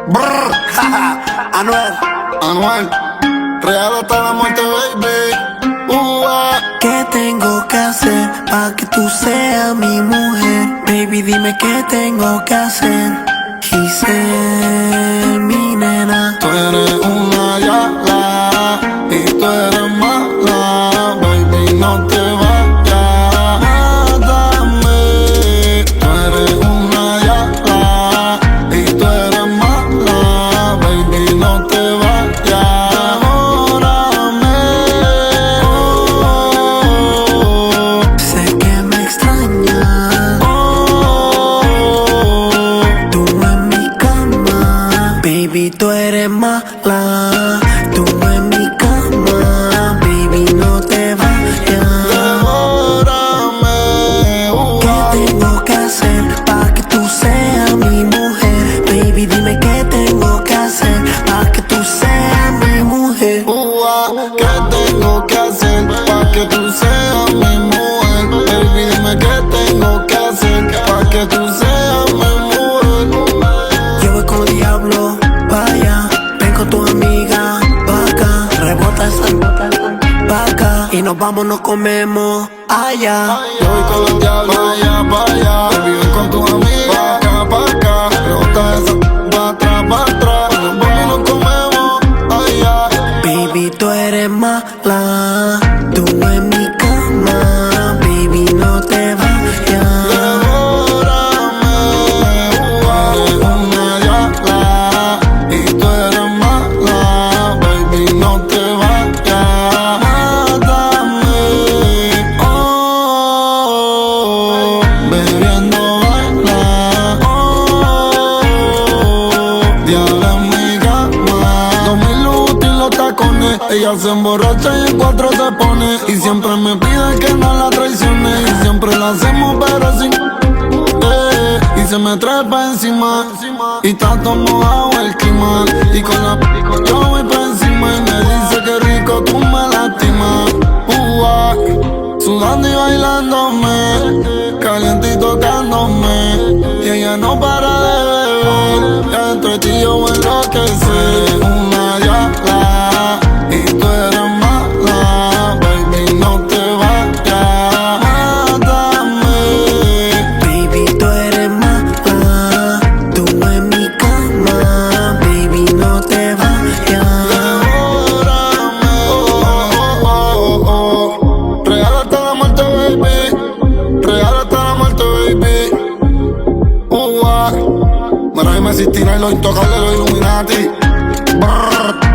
Brr, Anuel, real hasta la muerte, baby. ¿Qué tengo que hacer para que tú seas mi mujer? Baby, dime qué tengo que hacer. Giselle, mi nena. Tú eres una yala y tú eres mala, baby, no te vayas. Mátame. Tú eres una yala y tú eres mala, baby, no te vayas. Devórame. Sé que me extrañas. Tú en mi cama, baby, tú eres mala. Tú en mi cama, baby, no te vayas. Devórame. ¿Qué tengo que hacer para que tú seas mi mujer? Baby, dime qué tengo que hacer para que tú seas mi mujer. ¿Qué tengo que hacer para que tú seas mi mujer? Baby, dime qué tengo que hacer para que tú seas mi mujer. Yo voy con el diablo, vaya. Ven con tu amiga, pa' acá. Rebota esa, pa' acá. Y nos vamos, nos comemos allá. Yo voy con los diablos, vaya. Baby, ven con tu amiga, pa' acá. Rebota esa, pa' atrás, pa' atrás. Nos vamos y nos comemos allá. Baby, tú eres mala. Tú en mi cama, baby, no te vayas. Devórame. Tú eres una yala y tú eres mala, baby, no te vayas. Mátame. Bebiendo baila. Diabla en mi cama. 2000 luces y los tacones. Ella se emborracha y en cuatro se pone. Y siempre me pide que no la traicione. Y siempre la hacemos pero sin y se me trepa encima y está todo mojado el clima. Y con la yo voy pa' encima y me dice que rico tú me lastimas. Sudando y bailándome, caliente y tocándome. Y ella no para de beber, ya dentro de ti yo me enloquecer. Una yala y tú eres mala, baby, no te vayas. Mátame. Baby, tú eres mala. Tú en mi cama, baby, no te vayas. Devórame. Real hasta la muerte, baby. Real hasta la muerte, baby. Mira, dime si tira lo intocable, los Illuminati. Brrr.